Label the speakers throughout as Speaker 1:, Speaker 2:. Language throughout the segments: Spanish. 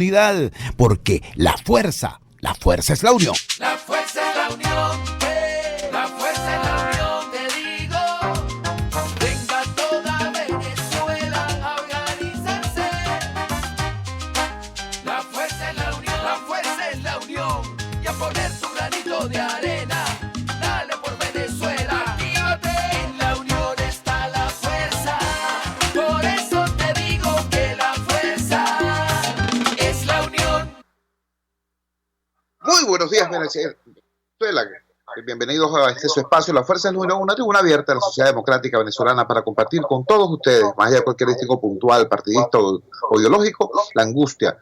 Speaker 1: Unidad, porque la fuerza es la unión.
Speaker 2: La fuerza es la unión, la fuerza es la unión, te digo. Venga toda Venezuela a organizarse. La fuerza es la unión, la fuerza es la unión. Y a poner tu granito de arena, dale por Venezuela. Actívate, en la unión está la fuerza. Por eso te digo que la fuerza es la unión.
Speaker 3: Muy buenos días, Venezuela. Bienvenidos a este su espacio, La Fuerza es la Unión, una tribuna abierta a la sociedad democrática venezolana para compartir con todos ustedes, más allá de cualquier distingo puntual, partidista o ideológico, la angustia,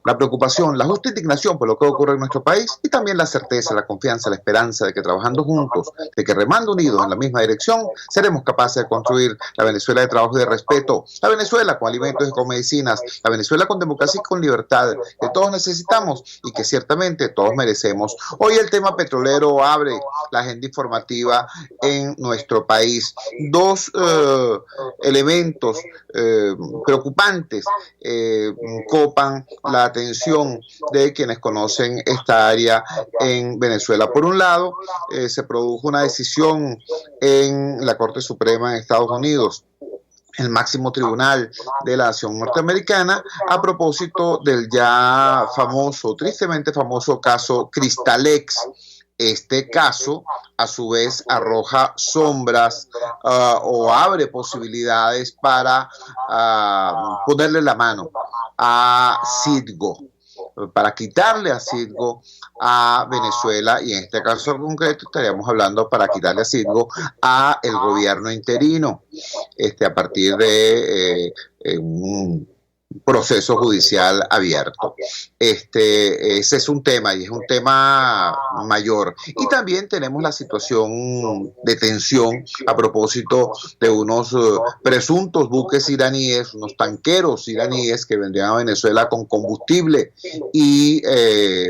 Speaker 3: la preocupación, la justa indignación por lo que ocurre en nuestro país y también la certeza, la confianza, la esperanza de que trabajando juntos, de que remando unidos en la misma dirección, seremos capaces de construir la Venezuela de trabajo y de respeto, la Venezuela con alimentos y con medicinas, la Venezuela con democracia y con libertad, que todos necesitamos y que ciertamente todos merecemos. Hoy el tema petrolero abre la agenda informativa en nuestro país. Dos elementos preocupantes copan la atención de quienes conocen esta área en Venezuela. Por un lado, se produjo una decisión en la Corte Suprema en Estados Unidos, el máximo tribunal de la nación norteamericana, a propósito del ya famoso, tristemente famoso caso Cristalex. Este caso, a su vez, arroja sombras o abre posibilidades para ponerle la mano a Citgo, para quitarle a Citgo a Venezuela, y en este caso concreto estaríamos hablando para quitarle a Citgo a el gobierno interino, a partir de un proceso judicial abierto. Ese es un tema y es un tema mayor. Y también tenemos la situación de tensión a propósito de unos presuntos buques iraníes, unos tanqueros iraníes que vendrían a Venezuela con combustible. Y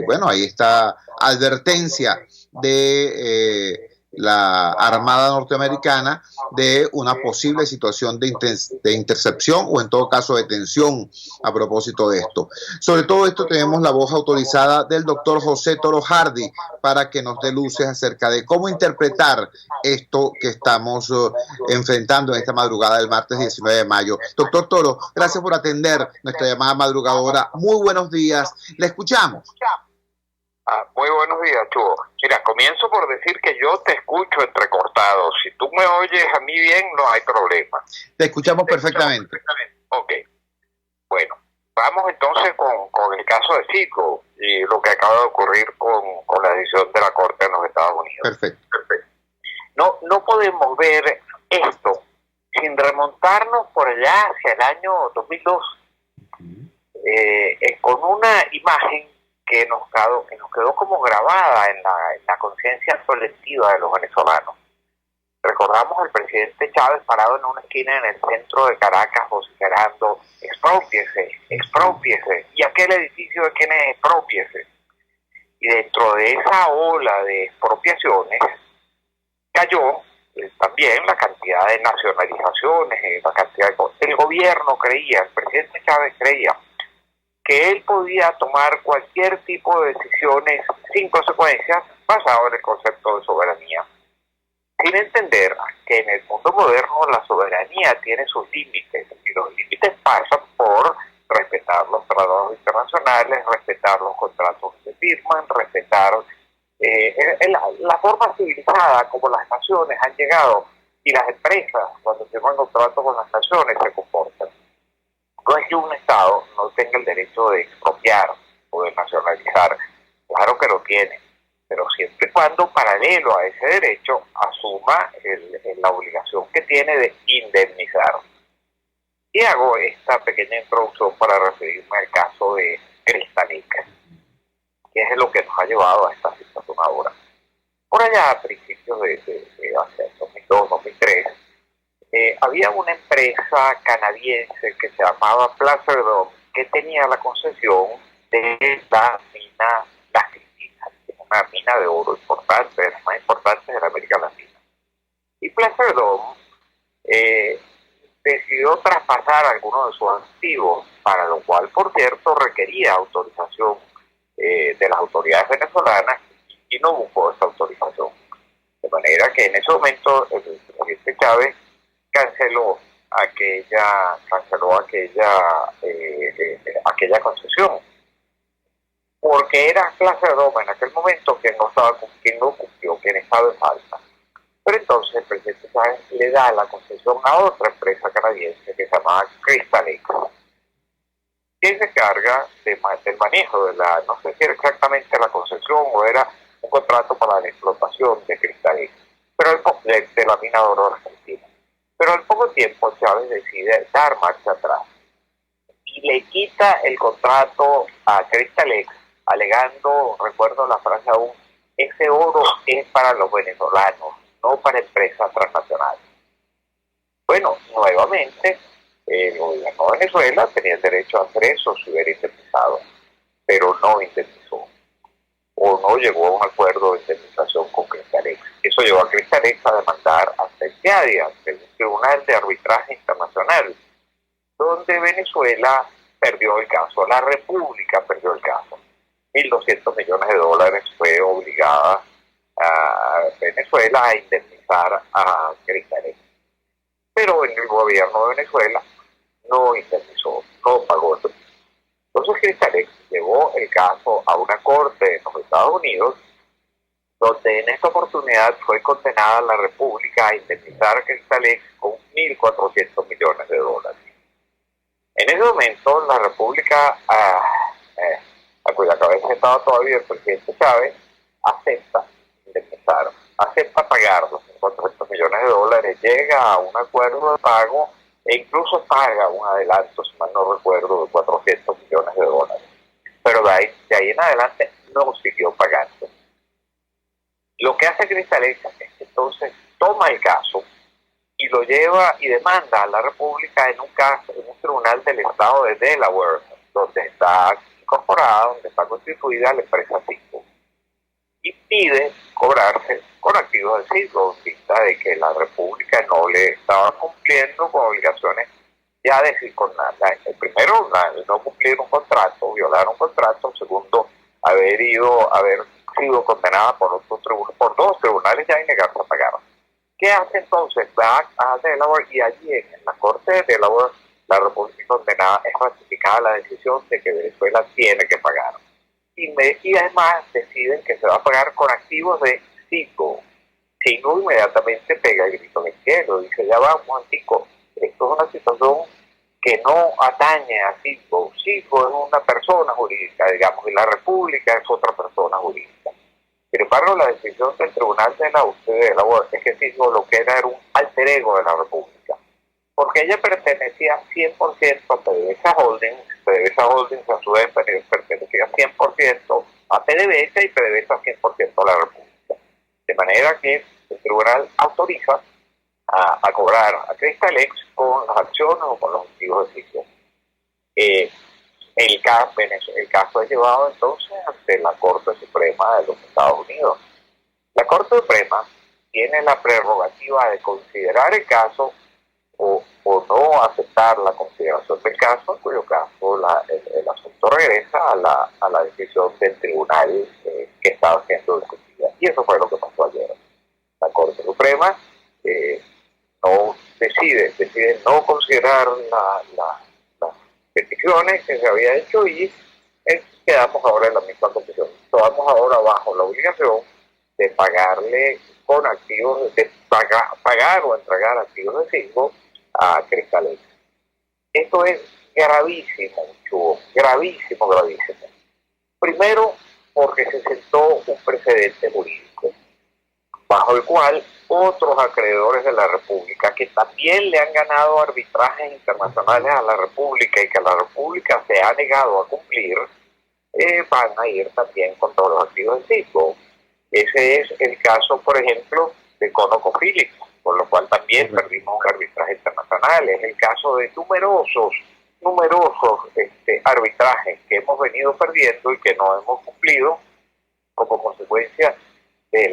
Speaker 3: bueno, ahí está advertencia de la Armada norteamericana de una posible situación de intercepción o en todo caso de tensión a propósito de esto. Sobre todo esto tenemos la voz autorizada del doctor José Toro Hardy para que nos dé luces acerca de cómo interpretar esto que estamos enfrentando en esta madrugada del martes 19 de mayo. Doctor Toro, gracias por atender nuestra llamada madrugadora. Muy buenos días, le escuchamos.
Speaker 4: Muy buenos días, Chugo. Mira, comienzo por decir que yo te escucho entrecortado. Si tú me oyes a mí bien, no hay problema.
Speaker 3: Te escuchamos perfectamente.
Speaker 4: Ok. Bueno, vamos entonces con el caso de Citgo y lo que acaba de ocurrir con la decisión de la Corte en los Estados Unidos.
Speaker 3: Perfecto.
Speaker 4: No podemos ver esto sin remontarnos por allá hacia el año 2002 con una imagen que nos quedó como grabada en la conciencia colectiva de los venezolanos. Recordamos al presidente Chávez parado en una esquina en el centro de Caracas vociferando exprópiese, exprópiese, y aquel edificio de quien es exprópiese. Y dentro de esa ola de expropiaciones cayó también la cantidad de nacionalizaciones, la cantidad de cosas. El gobierno creía, el presidente Chávez creía que él podía tomar cualquier tipo de decisiones sin consecuencias basado en el concepto de soberanía, sin entender que en el mundo moderno la soberanía tiene sus límites, y los límites pasan por respetar los tratados internacionales, respetar los contratos que se firman, respetar la forma civilizada como las naciones han llegado y las empresas cuando firman contratos con las naciones se comportan. No es que un Estado no tenga el derecho de expropiar o de nacionalizar, claro que lo tiene, pero siempre y cuando paralelo a ese derecho asuma la obligación que tiene de indemnizar. Y hago esta pequeña introducción para referirme al caso de Cristalex, que es lo que nos ha llevado a esta situación ahora. Por allá a principios de hace 2002-2003, había una empresa canadiense que se llamaba Placer Dome que tenía la concesión de la mina Las Cristalinas, una mina de oro importante, de las más importantes de la América Latina. Y Placer Dome decidió traspasar algunos de sus activos, para lo cual, por cierto, requería autorización de las autoridades venezolanas y no buscó esa autorización. De manera que en ese momento el presidente Chávez canceló aquella concesión, porque era clase de Roma en aquel momento quien no cumplió, quien estaba en falta. Pero entonces el presidente Chávez le da la concesión a otra empresa canadiense que se llamaba Crystal Lake, que se encarga del manejo de no sé si era exactamente la concesión o era un contrato para la explotación de Crystal Lake, pero de la mina de oro argentina. Pero al poco tiempo Chávez decide dar marcha atrás y le quita el contrato a Crystal Lake, alegando, recuerdo la frase aún, ese oro es para los venezolanos, no para empresas transnacionales. Bueno, nuevamente, el gobierno de Venezuela tenía el derecho a hacer eso si hubiera indemnizado, pero no indemnizó, o no llegó a un acuerdo de indemnización con Cristalex. Eso llevó a Cristalex a demandar hasta el CIADI, ante el Tribunal de Arbitraje Internacional, donde Venezuela perdió el caso, la República perdió el caso. 1.200 millones de dólares fue obligada a Venezuela a indemnizar a Cristalex. Pero en el gobierno de Venezuela no indemnizó, no pagó eso. Entonces Cristalex llevó el caso a una corte en los Estados Unidos, donde en esta oportunidad fue condenada la República a indemnizar a Cristalex con 1.400 millones de dólares. En ese momento la República, a cuya cabeza estaba todavía el presidente Chávez, acepta indemnizar, acepta pagar los 1.400 millones de dólares, llega a un acuerdo de pago e incluso paga un adelanto, si mal no recuerdo, de 400 millones de dólares. Pero de ahí en adelante no siguió pagando. Lo que hace Cristalex es que entonces toma el caso y lo lleva y demanda a la República en un caso, en un tribunal del estado de Delaware, donde está incorporada, donde está constituida la empresa Citgo, y pide cobrarse con activos del Citgo, en vista de que la República no le estaba cumpliendo con obligaciones ya de circunstancia. Primero, no cumplir un contrato, violar un contrato. Segundo, haber sido condenada por dos tribunales ya y negarse a pagar. ¿Qué hace entonces? Va a Delaware y allí en la corte de Delaware la República condenada es ratificada la decisión de que Venezuela tiene que pagar. Y además deciden que se va a pagar con activos de Citgo. Citgo inmediatamente pega el grito en el cielo, dice, ya va un momentico, esto es una situación que no atañe a Citgo. Citgo es una persona jurídica, digamos, y la República es otra persona jurídica. Sin embargo, la decisión del Tribunal de Delaware es que Citgo lo que era un alter ego de la República, porque ella pertenecía 100% a PDVSA Holdings. PDVSA Holdings a su vez pertenecía 100% a PDVSA y PDVSA 100% a la República. De manera que el tribunal autoriza a cobrar a Cristalex con las acciones o con los activos de Citgo. El caso es llevado entonces ante la Corte Suprema de los Estados Unidos. La Corte Suprema tiene la prerrogativa de considerar el caso o no aceptar la consideración del caso, en cuyo caso el asunto regresa a la decisión del tribunal que estaba siendo discutida. Y eso fue lo que pasó ayer. La Corte Suprema no decide no considerar las peticiones que se había hecho y quedamos ahora en la misma condición. Estamos ahora bajo la obligación de pagarle con activos, de pagar o entregar activos de Citgo a Cristalex. Esto es gravísimo, Chugo, gravísimo. Primero, porque se sentó un precedente jurídico, bajo el cual otros acreedores de la República, que también le han ganado arbitrajes internacionales a la República y que la República se ha negado a cumplir, van a ir también con todos los activos de Citgo. Ese es el caso, por ejemplo, de ConocoPhillips, por lo cual también perdimos un arbitraje internacional. Es el caso de numerosos arbitrajes que hemos venido perdiendo y que no hemos cumplido como consecuencia de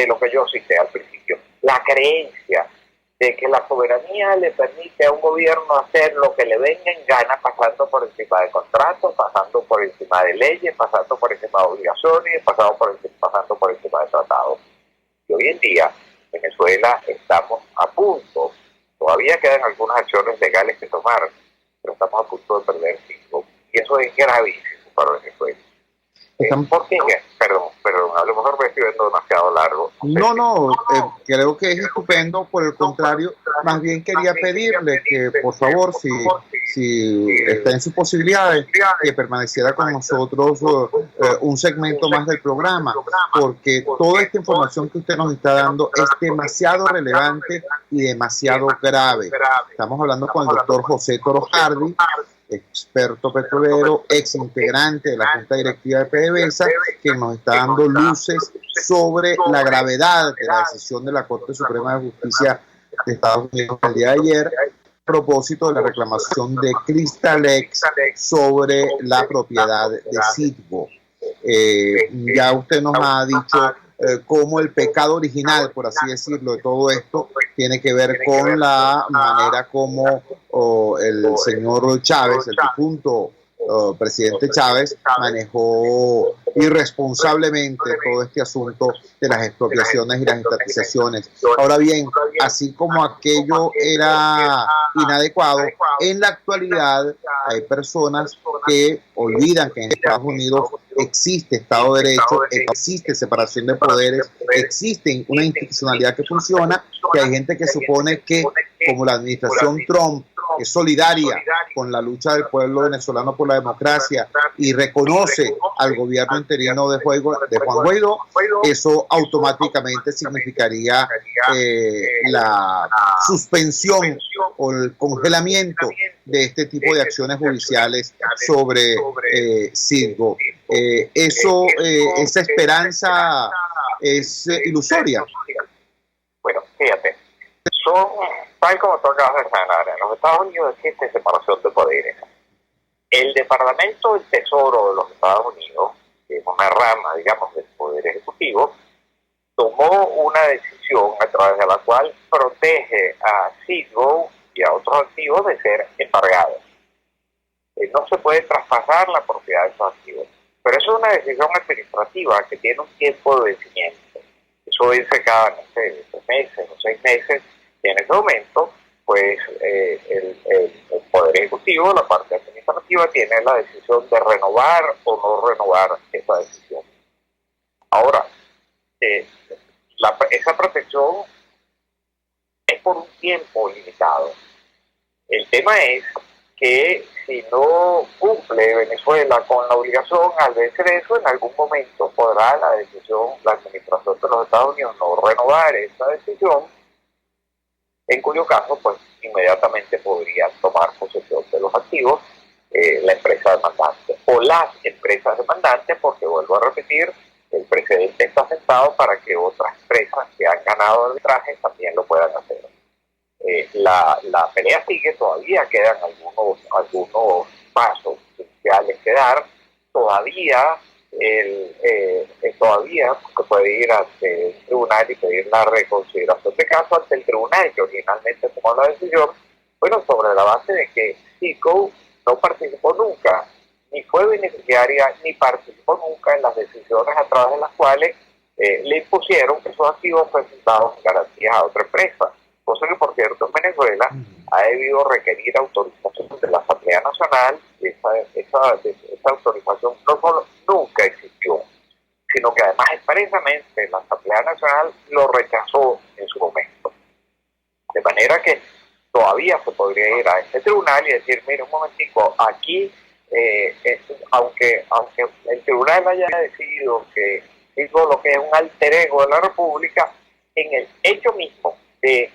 Speaker 4: lo que yo cité al principio, la creencia de que la soberanía le permite a un gobierno hacer lo que le venga en gana, pasando por encima de contratos, pasando por encima de leyes, pasando por encima de obligaciones, pasando por encima de tratados. Y hoy en día, en Venezuela estamos a punto, todavía quedan algunas acciones legales que tomar, pero estamos a punto de perder 5. Y eso es gravísimo para Venezuela. ¿Por qué? Perdón, a lo mejor me estoy viendo demasiado largo.
Speaker 3: No, creo que es estupendo. Por el contrario, más bien quería pedirle que, por favor, si está en sus posibilidades, que permaneciera con nosotros un segmento más del programa, porque toda esta información que usted nos está dando es demasiado relevante y demasiado grave. Estamos hablando con el doctor José Toro Hardy, experto petrolero, ex integrante de la Junta Directiva de PDVSA, que nos está dando luces sobre la gravedad de la decisión de la Corte Suprema de Justicia de Estados Unidos el día de ayer, a propósito de la reclamación de Cristalex sobre la propiedad de Citgo. Ya usted nos ha dicho cómo el pecado original, por así decirlo, de todo esto tiene que ver con la manera como el señor Chávez, el difunto presidente Chávez, manejó irresponsablemente todo este asunto de las expropiaciones y las estatizaciones. Ahora bien, así como aquello era inadecuado, en la actualidad hay personas que olvidan que en Estados Unidos existe Estado de Derecho, existe separación de poderes, existe una institucionalidad que funciona, que hay gente que supone que, como la administración Trump es solidaria con la lucha del pueblo venezolano por la democracia y reconoce al gobierno interino de Juan Guaidó, eso automáticamente significaría la suspensión o el congelamiento de este tipo de acciones judiciales sobre Citgo. Esa esperanza es ilusoria.
Speaker 4: Bueno, fíjate, tal como tú acabas de señalar, en los Estados Unidos existe separación de poderes. El Departamento del Tesoro de los Estados Unidos, que es una rama, digamos, del Poder Ejecutivo, tomó una decisión a través de la cual protege a Citgo y a otros activos de ser embargados. No se puede traspasar la propiedad de esos activos. Pero eso es una decisión administrativa que tiene un tiempo de vencimiento. Eso vence cada 3 meses o 6 meses. Y en ese momento, pues el Poder Ejecutivo, la parte administrativa, tiene la decisión de renovar o no renovar esa decisión. Ahora, esa protección es por un tiempo limitado. El tema es que si no cumple Venezuela con la obligación al vencer eso, en algún momento podrá la administración de los Estados Unidos no renovar esa decisión, en cuyo caso, pues, inmediatamente podría tomar posesión de los activos la empresa demandante o las empresas demandantes, porque vuelvo a repetir, el precedente está sentado para que otras empresas que han ganado arbitraje también lo puedan hacer. La pelea sigue, todavía quedan algunos pasos iniciales que dar, todavía se puede ir ante el tribunal y pedir la reconsideración de caso ante el tribunal que originalmente tomó la decisión, bueno, sobre la base de que Citgo no participó nunca, ni fue beneficiaria, ni participó nunca en las decisiones a través de las cuales le impusieron que sus activos fuesen dados en garantías a otra empresa, cosa que, por cierto, en Venezuela ha debido requerir autorización de la Asamblea Nacional. Esa autorización no solo nunca existió, sino que además expresamente la Asamblea Nacional lo rechazó en su momento. De manera que todavía se podría ir a este tribunal y decir, mire, un momentico, aquí, aunque el tribunal haya decidido que hizo lo que es un alter ego de la República, en el hecho mismo de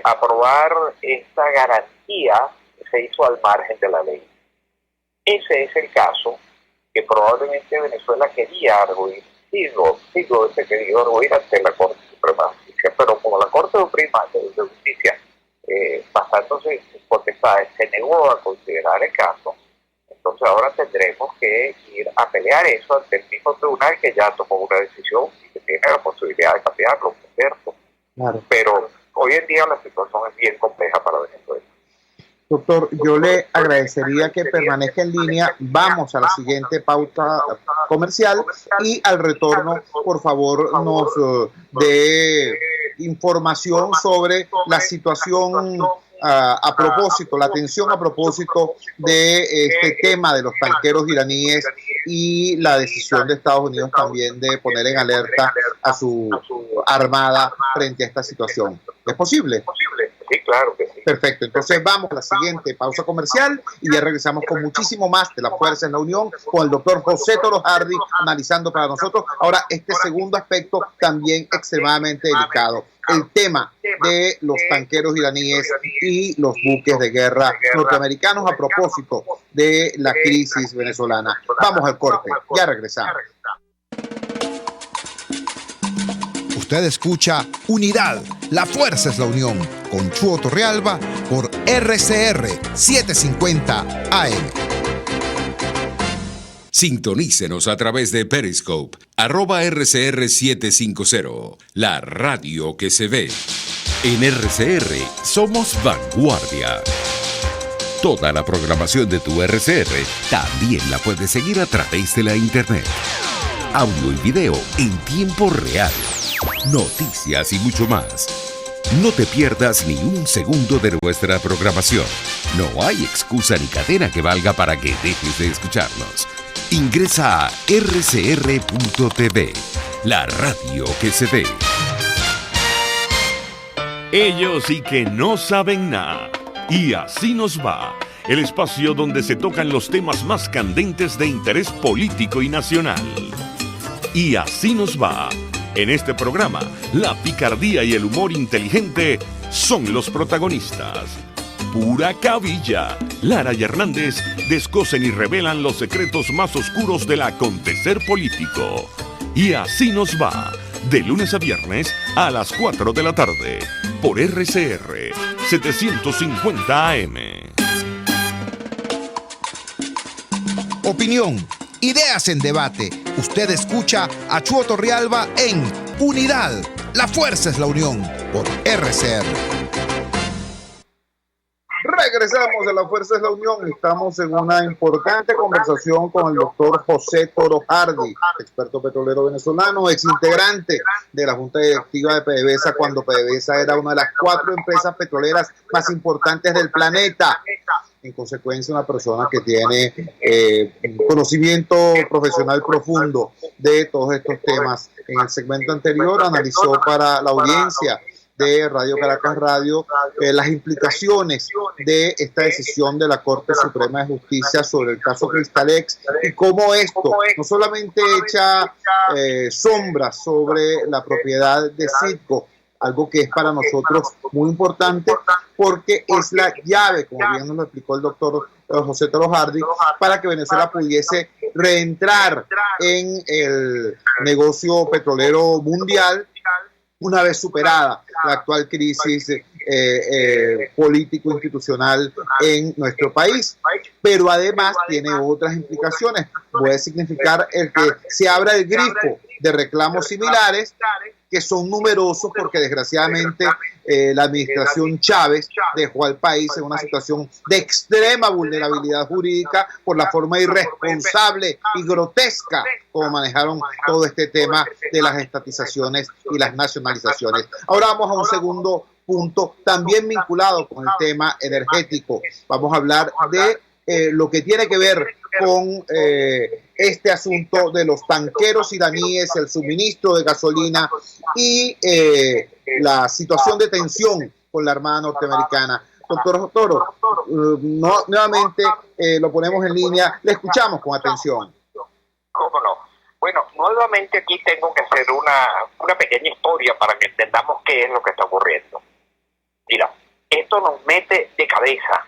Speaker 4: aprobar esta garantía se hizo al margen de la ley. Ese es el caso que probablemente Venezuela quería arguir. Citgo se quería arguir ante la Corte Suprema de Justicia, pero como la Corte Suprema de Justicia, basándose en sus potestades, se negó a considerar el caso, entonces ahora tendremos que ir a pelear eso ante el mismo tribunal que ya tomó una decisión y que tiene la posibilidad de cambiarlo, ¿cierto?
Speaker 3: Claro.
Speaker 4: Pero hoy en día la situación es bien compleja para Venezuela.
Speaker 3: Doctor, yo le agradecería que permanezca en línea. Vamos a la siguiente pauta comercial y al retorno, por favor, nos dé información sobre la situación a propósito, la tensión a propósito de este tema de los tanqueros iraníes y la decisión de Estados Unidos también de poner en alerta a su armada frente a esta situación. ¿Es posible?
Speaker 4: Sí, claro que sí.
Speaker 3: Perfecto, entonces vamos a la siguiente pausa comercial y ya regresamos con muchísimo más de la Fuerza en la Unión con el doctor José Toro Hardy analizando para nosotros ahora este segundo aspecto también extremadamente delicado, el tema de los tanqueros iraníes y los buques de guerra norteamericanos a propósito de la crisis venezolana. Vamos al corte, ya regresamos.
Speaker 1: Usted escucha Unidad, la fuerza es la unión, con Chuo Torrealba por RCR 750 AM.
Speaker 5: Sintonícenos a través de Periscope, @RCR750, la radio que se ve. En RCR somos vanguardia. Toda la programación de tu RCR también la puedes seguir a través de la internet. Audio y video en tiempo real. Noticias y mucho más. No te pierdas ni un segundo de nuestra programación. No hay excusa ni cadena que valga para que dejes de escucharnos. Ingresa a rcr.tv, la radio que se ve.
Speaker 6: Ellos sí que no saben nada. Y así nos va. El espacio donde se tocan los temas más candentes de interés político y nacional. Y así nos va. En este programa, la picardía y el humor inteligente son los protagonistas. Pura cabilla. Lara y Hernández descosen y revelan los secretos más oscuros del acontecer político. Y así nos va. De lunes a viernes a las 4 de la tarde. Por RCR 750 AM.
Speaker 1: Opinión, ideas en debate. Usted escucha a Chuo Torrealba en Unidad, la fuerza es la unión, por RCR.
Speaker 3: Regresamos a La Fuerza es la Unión. Estamos en una importante conversación con el doctor José Toro Hardy, experto petrolero venezolano, exintegrante de la Junta Directiva de PDVSA cuando PDVSA era una de las 4 empresas petroleras más importantes del planeta. En consecuencia, una persona que tiene conocimiento profesional profundo de todos estos temas. En el segmento anterior analizó para la audiencia de Radio Caracas Radio las implicaciones de esta decisión de la Corte Suprema de Justicia sobre el caso Cristalex y cómo esto no solamente echa sombras sobre la propiedad de Citgo, algo que es para nosotros muy importante porque es la llave, como bien nos lo explicó el doctor José Toro Hardy, para que Venezuela pudiese reentrar en el negocio petrolero mundial una vez superada la actual crisis político-institucional en nuestro país. Pero además tiene otras implicaciones. Puede significar el que se abra el grifo de reclamos similares, que son numerosos porque desgraciadamente la administración Chávez dejó al país en una situación de extrema vulnerabilidad jurídica por la forma irresponsable y grotesca como manejaron todo este tema de las estatizaciones y las nacionalizaciones. Ahora vamos a un segundo punto también vinculado con el tema energético. Vamos a hablar de lo que tiene que ver con este asunto de los tanqueros iraníes, el suministro de gasolina y la situación de tensión con la Armada norteamericana. Doctor Toro, nuevamente lo ponemos en línea, le escuchamos con atención.
Speaker 4: ¿Cómo no? Bueno, nuevamente aquí tengo que hacer una pequeña historia para que entendamos qué es lo que está ocurriendo. Mira, esto nos mete de cabeza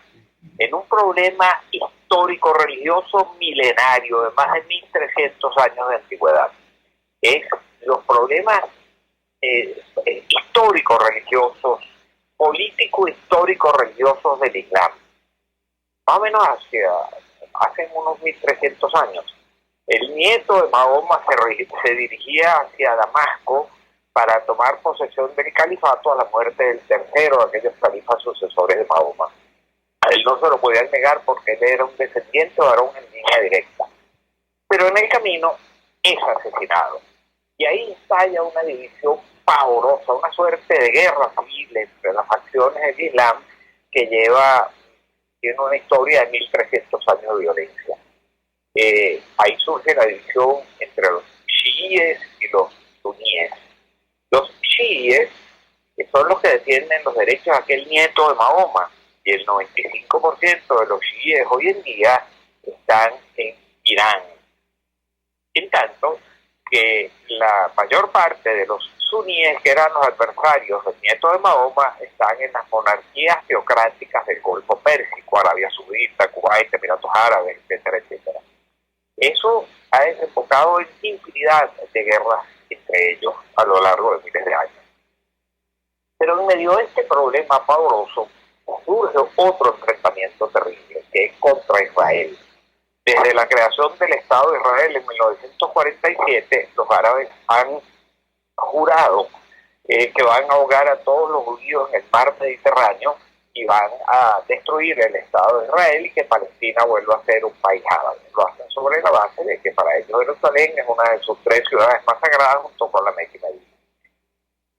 Speaker 4: en un problema histórico-religioso milenario de más de 1300 años de antigüedad. Es los problemas histórico-religiosos, político-histórico-religiosos del Islam. Más o menos hace unos 1300 años. El nieto de Mahoma se dirigía hacia Damasco para tomar posesión del califato a la muerte del tercero de aquellos califas sucesores de Mahoma. A él no se lo podían negar porque él era un descendiente varón en línea directa. Pero en el camino es asesinado. Y ahí estalla una división pavorosa, una suerte de guerra civil entre las facciones del Islam que tiene una historia de 1300 años de violencia. Ahí surge la división entre los chiíes y los suníes. Los chiíes, que son los que defienden los derechos de aquel nieto de Mahoma, y el 95% de los chiíes hoy en día están en Irán. En tanto que la mayor parte de los suníes, que eran los adversarios del nieto de Mahoma, están en las monarquías teocráticas del Golfo Pérsico, Arabia Saudita, Kuwait, Emiratos Árabes, etcétera, etcétera. Eso ha desembocado en infinidad de guerras entre ellos a lo largo de miles de años. Pero en medio de este problema pavoroso surge otro enfrentamiento terrible, que es contra Israel. Desde la creación del Estado de Israel en 1947, los árabes han jurado que van a ahogar a todos los judíos en el mar Mediterráneo y van a destruir el Estado de Israel y que Palestina vuelva a ser un país árabe. Lo hacen sobre la base de que para ellos Jerusalén es una de sus 3 ciudades más sagradas junto con la Meca y Medina.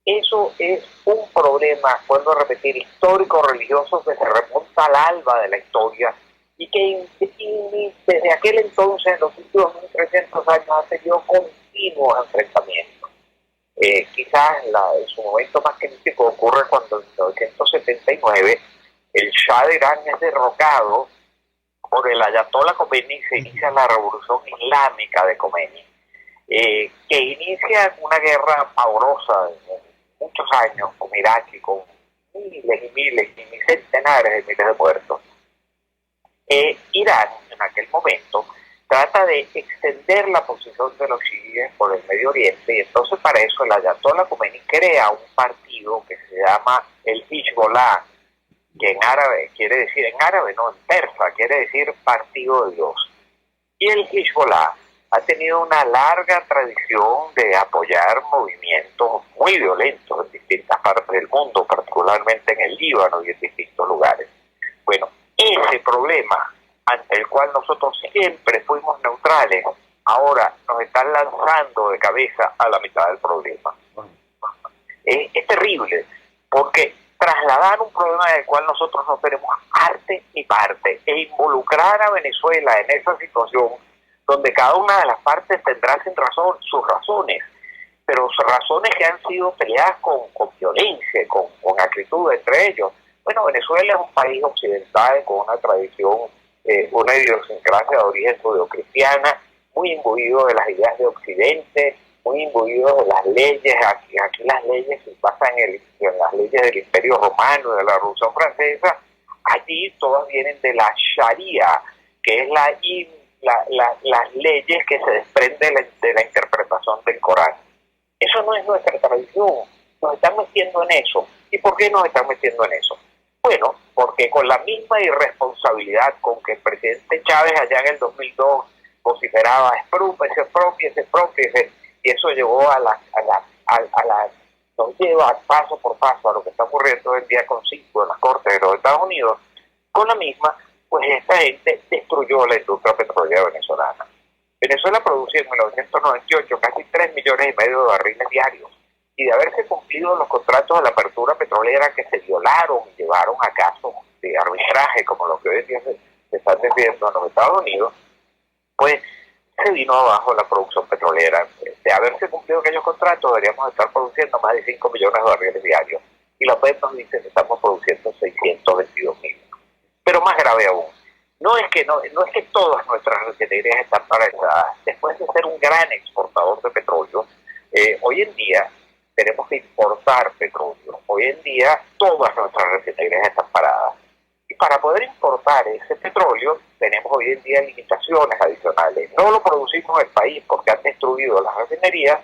Speaker 4: Eso es un problema, vuelvo a repetir, histórico-religioso que se remonta al alba de la historia y que desde aquel entonces, en los últimos 1300 años, ha tenido continuos enfrentamientos. Quizás en su momento más crítico ocurre cuando en 1979 el Shah de Irán es derrocado por el Ayatollah Khomeini y se inicia la revolución islámica de Khomeini, que inicia una guerra pavorosa de muchos años con Irak y con miles y miles y centenares de miles de muertos. Irán en aquel momento trata de extender la posición de los chiíes por el Medio Oriente y entonces para eso el Ayatollah Khomeini crea un partido que se llama el Hezbollah, que en árabe quiere decir, en persa quiere decir partido de Dios. Y el Hezbollah ha tenido una larga tradición de apoyar movimientos muy violentos en distintas partes del mundo, particularmente en el Líbano y en distintos lugares. Bueno, ese problema ante el cual nosotros siempre fuimos neutrales, ahora nos están lanzando de cabeza a la mitad del problema. Es terrible, porque trasladar un problema del cual nosotros no tenemos arte ni parte e involucrar a Venezuela en esa situación donde cada una de las partes tendrá sin razón sus razones, pero razones que han sido peleadas con violencia, con acritud entre ellos. Bueno, Venezuela es un país occidental con una tradición, una idiosincrasia de origen judeocristiana, muy imbuido de las ideas de Occidente, muy imbuido de las leyes. Aquí las leyes se basan en las leyes del Imperio Romano, de la Revolución Francesa. Allí todas vienen de la Sharia, que es las leyes que se desprenden de la interpretación del Corán. Eso no es nuestra tradición. Nos están metiendo en eso. ¿Y por qué nos están metiendo en eso? Bueno, porque con la misma irresponsabilidad con que el presidente Chávez allá en el 2002 vociferaba expropiese, y eso llevó nos lleva paso por paso a lo que está ocurriendo hoy en día con 5 en las Cortes de los Estados Unidos. Con la misma, pues esta gente destruyó la industria petrolera venezolana. Venezuela producía en 1998 casi 3,5 millones de barriles diarios, y de haberse cumplido los contratos de la apertura petrolera que se violaron y llevaron a casos de arbitraje, como los que hoy en día se están decidiendo en los Estados Unidos, pues se vino abajo la producción petrolera. De haberse cumplido aquellos contratos, deberíamos estar produciendo más de 5 millones de barriles diarios, y la OPEP nos dice que estamos produciendo 622,000. Pero más grave aún, no es que todas nuestras refinerías están paralizadas. Después de ser un gran exportador de petróleo, hoy en día tenemos que importar petróleo. Hoy en día todas nuestras refinerías están paradas. Y para poder importar ese petróleo tenemos hoy en día limitaciones adicionales. No lo producimos en el país porque han destruido las refinerías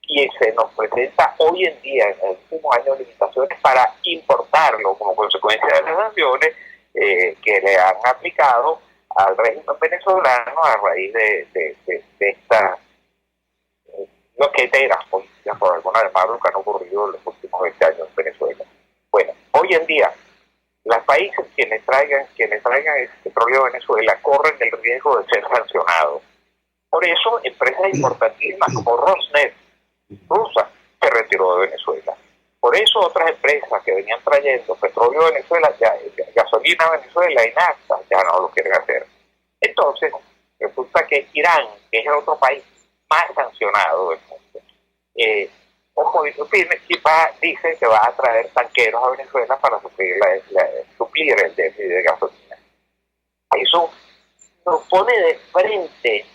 Speaker 4: y se nos presenta hoy en día, en el último año, limitaciones para importarlo como consecuencia de las sanciones que le han aplicado al régimen venezolano a raíz de esta loquetera política noticias, por alguna de más lo que han ocurrido en los últimos 20 años en Venezuela. Bueno, hoy en día, los países quienes traigan ese petróleo a Venezuela corren el riesgo de ser sancionados. Por eso, empresas importantísimas como Rosneft, rusa, se retiró de Venezuela. Por eso otras empresas que venían trayendo petróleo a Venezuela, gasolina a Venezuela y nafta, ya no lo quieren hacer. Entonces, resulta que Irán, que es el otro país más sancionado del mundo, ojo, dice que va a traer tanqueros a Venezuela para suplir el déficit de gasolina. Eso nos pone de frente,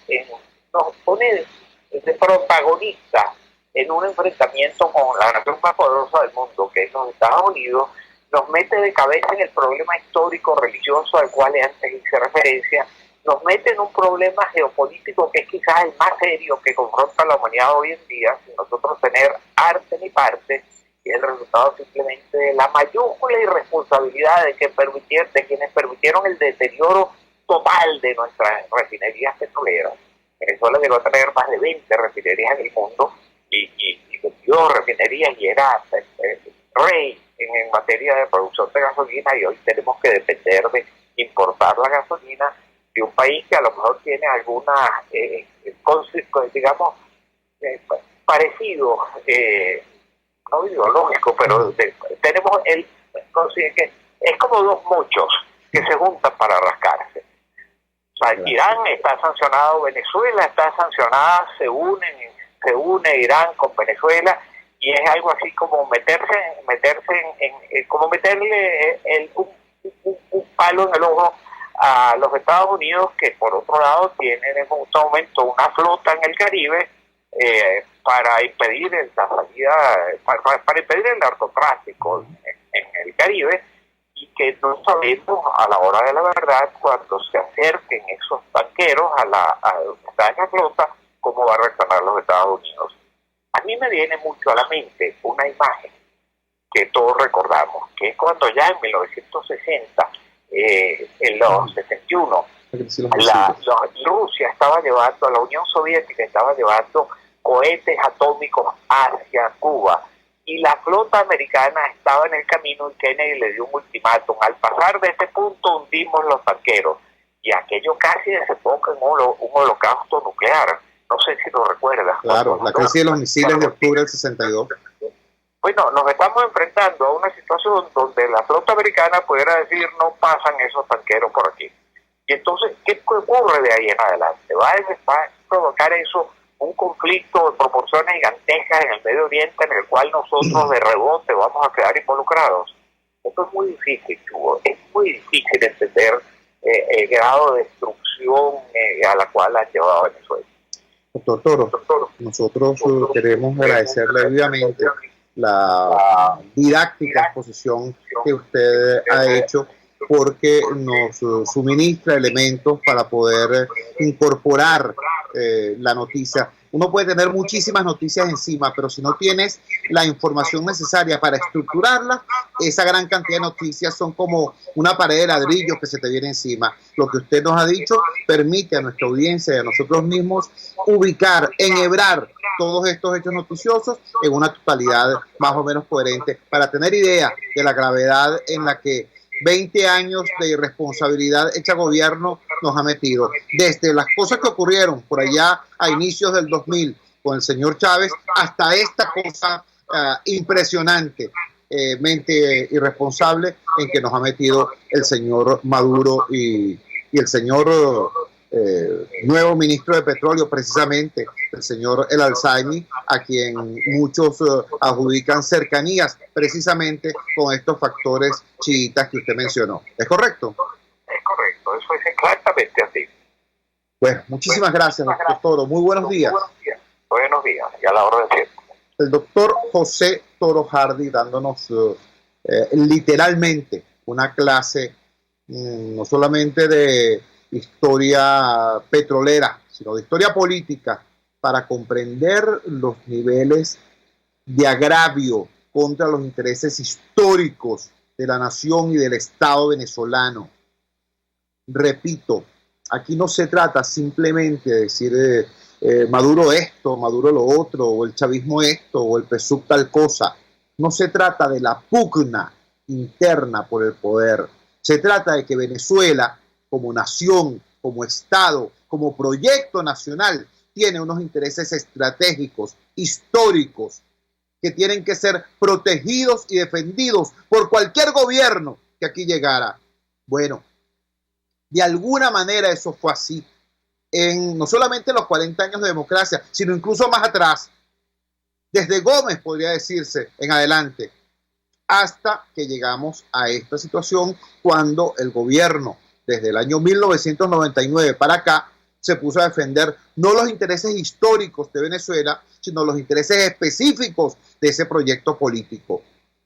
Speaker 4: nos pone de protagonista en un enfrentamiento con la nación más poderosa del mundo, que es los Estados Unidos, nos mete de cabeza en el problema histórico religioso al cual antes hice referencia, nos mete en un problema geopolítico que es quizás el más serio que confronta a la humanidad hoy en día, sin nosotros tener arte ni parte, y es el resultado simplemente de la mayúscula irresponsabilidad de quienes permitieron el deterioro total de nuestras refinerías petroleras. Venezuela llegó a tener más de 20 refinerías en el mundo y 22 refinerías y era rey en materia de producción de gasolina, y hoy tenemos que depender de importar la gasolina de un país que a lo mejor tiene alguna, digamos, parecido, no ideológico, pero tenemos que es como dos muchos que se juntan para rascarse. O sea, Irán está sancionado, Venezuela está sancionada, se une Irán con Venezuela, y es algo así como meterse como meterle un palo en el ojo a los Estados Unidos, que por otro lado tienen en este momento una flota en el Caribe para impedir la salida, para impedir el narcotráfico en el Caribe, y que no sabemos a la hora de la verdad, cuando se acerquen esos tanqueros a esa flota, cómo va a reaccionar los Estados Unidos. A mí me viene mucho a la mente una imagen que todos recordamos, que es cuando ya en 1960, en los 61, Rusia estaba llevando, la Unión Soviética estaba llevando cohetes atómicos hacia Cuba, y la flota americana estaba en el camino, y Kennedy le dio un ultimátum: al pasar de ese punto hundimos los tanqueros, y aquello casi desemboca en un holocausto nuclear. No sé si lo recuerdas.
Speaker 3: Claro, la crisis de los misiles de octubre del 62.
Speaker 4: Bueno, nos estamos enfrentando a una situación donde la flota americana pudiera decir: no pasan esos tanqueros por aquí. Y entonces, ¿qué ocurre de ahí en adelante? Va a provocar eso un conflicto de proporciones gigantescas en el Medio Oriente, en el cual nosotros de rebote vamos a quedar involucrados. Esto es muy difícil, Hugo. Es muy difícil entender el grado de destrucción a la cual ha llevado a Venezuela.
Speaker 3: Doctor Toro, nosotros queremos agradecerle vivamente la didáctica exposición que usted ha hecho, porque nos suministra elementos para poder incorporar la noticia. Uno puede tener muchísimas noticias encima, pero si no tienes la información necesaria para estructurarla, esa gran cantidad de noticias son como una pared de ladrillos que se te viene encima. Lo que usted nos ha dicho permite a nuestra audiencia y a nosotros mismos ubicar, enhebrar todos estos hechos noticiosos en una totalidad más o menos coherente, para tener idea de la gravedad en la que 20 años de irresponsabilidad hecha gobierno nos ha metido. Desde las cosas que ocurrieron por allá a inicios del 2000 con el señor Chávez, hasta esta cosa impresionante, mente irresponsable en que nos ha metido el señor Maduro y el señor nuevo ministro de Petróleo, precisamente el señor El Alzheimer, a quien muchos adjudican cercanías precisamente con estos factores chiitas que usted mencionó. ¿Es correcto?
Speaker 4: Es correcto, eso es exactamente así.
Speaker 3: Bueno, muchísimas gracias, doctor Toro. Muy buenos días.
Speaker 4: Buenos días, y a la hora de siempre.
Speaker 3: El doctor José Toro Hardy dándonos literalmente una clase no solamente de historia petrolera, sino de historia política, para comprender los niveles de agravio contra los intereses históricos de la nación y del Estado venezolano. Repito, aquí no se trata simplemente de decir Maduro esto, Maduro lo otro, o el chavismo esto, o el PSUV tal cosa. No se trata de la pugna interna por el poder. Se trata de que Venezuela, como nación, como Estado, como proyecto nacional, tiene unos intereses estratégicos, históricos, que tienen que ser protegidos y defendidos por cualquier gobierno que aquí llegara. Bueno, de alguna manera eso fue así. No solamente en los 40 años de democracia, sino incluso más atrás, desde Gómez podría decirse en adelante, hasta que llegamos a esta situación cuando el gobierno, desde el año 1999 para acá, se puso a defender no los intereses históricos de Venezuela, sino los intereses específicos de ese proyecto político.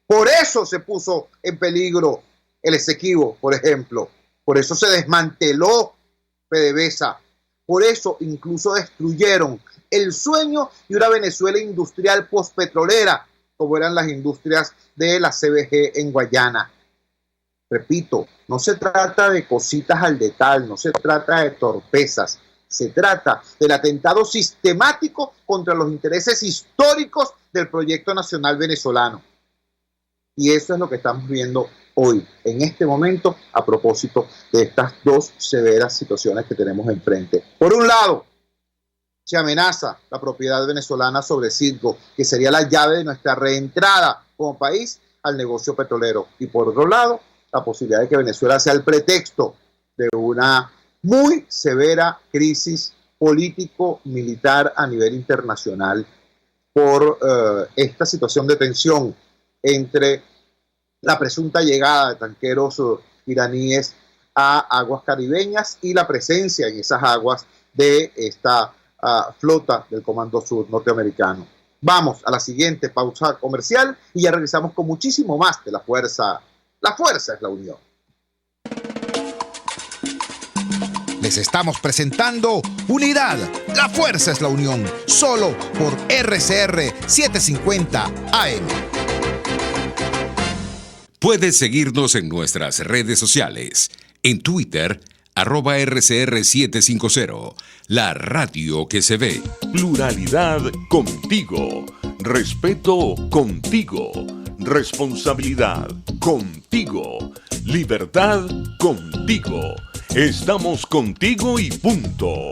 Speaker 3: Por eso se puso en peligro el Esequibo, por ejemplo. Por eso se desmanteló PDVSA. Por eso incluso destruyeron el sueño de una Venezuela industrial postpetrolera, como eran las industrias de la CBG en Guayana. Repito, no se trata de cositas al detalle, no se trata de torpezas, se trata del atentado sistemático contra los intereses históricos del proyecto nacional venezolano. Y eso es lo que estamos viendo hoy, en este momento, a propósito de estas dos severas situaciones que tenemos enfrente. Por un lado, se amenaza la propiedad venezolana sobre Citgo, que sería la llave de nuestra reentrada como país al negocio petrolero. Y por otro lado, la posibilidad de que Venezuela sea el pretexto de una muy severa crisis político-militar a nivel internacional por esta situación de tensión entre la presunta llegada de tanqueros iraníes a aguas caribeñas y la presencia en esas aguas de esta flota del Comando Sur norteamericano. Vamos a la siguiente pausa comercial y ya regresamos con muchísimo más de La Fuerza. La fuerza es la unión.
Speaker 1: Les estamos presentando Unidad. La fuerza es la unión. Solo por RCR 750 AM.
Speaker 5: Puedes seguirnos en nuestras redes sociales. En Twitter, @RCR750. La radio que se ve.
Speaker 6: Pluralidad contigo. Respeto contigo. Responsabilidad contigo. Libertad contigo. Estamos contigo y punto.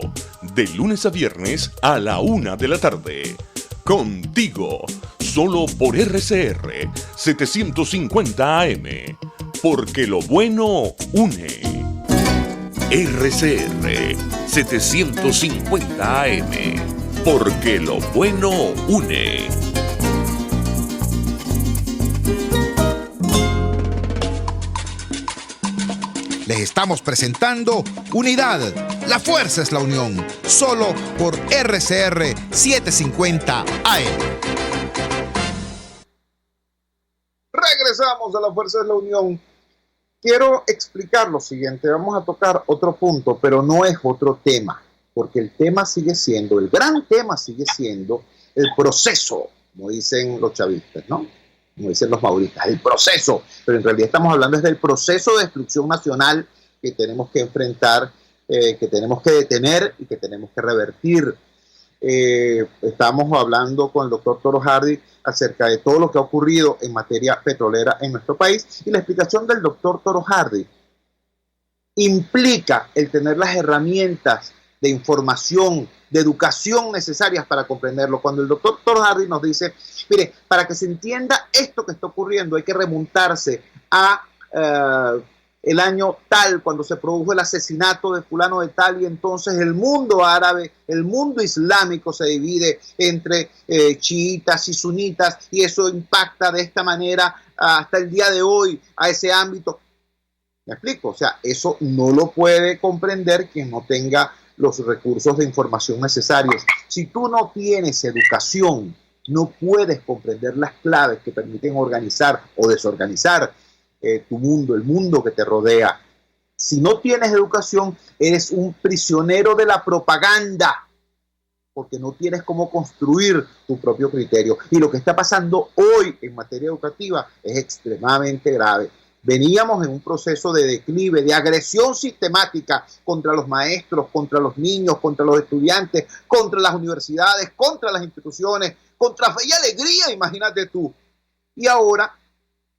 Speaker 6: De lunes a viernes a la 1 de la tarde. Contigo. Solo por RCR 750 AM. Porque lo bueno une. RCR 750 AM. Porque lo bueno une.
Speaker 1: Les estamos presentando Unidad. La fuerza es la unión. Solo por RCR 750 AM.
Speaker 3: Regresamos a La Fuerza es la Unión. Quiero explicar lo siguiente. Vamos a tocar otro punto, pero no es otro tema, porque el tema sigue siendo, el gran tema sigue siendo el proceso, como dicen los chavistas, ¿no? Como dicen los mauristas, el proceso. Pero en realidad estamos hablando del proceso de destrucción nacional que tenemos que enfrentar, que tenemos que detener y que tenemos que revertir. Estamos hablando con el doctor Toro Hardy acerca de todo lo que ha ocurrido en materia petrolera en nuestro país, y la explicación del doctor Toro Hardy implica el tener las herramientas de información, de educación necesarias para comprenderlo. Cuando el doctor Toro Hardy nos dice, mire, para que se entienda esto que está ocurriendo hay que remontarse a el año tal, cuando se produjo el asesinato de fulano de tal, y entonces el mundo árabe, el mundo islámico se divide entre chiitas y sunitas, y eso impacta de esta manera hasta el día de hoy a ese ámbito. ¿Me explico? O sea, eso no lo puede comprender quien no tenga los recursos de información necesarios. Si tú no tienes educación, no puedes comprender las claves que permiten organizar o desorganizar tu mundo, el mundo que te rodea. Si no tienes educación, eres un prisionero de la propaganda, porque no tienes cómo construir tu propio criterio. Y lo que está pasando hoy en materia educativa es extremadamente grave. Veníamos en un proceso de declive, de agresión sistemática contra los maestros, contra los niños, contra los estudiantes, contra las universidades, contra las instituciones, contra Fe y Alegría, imagínate tú. Y ahora,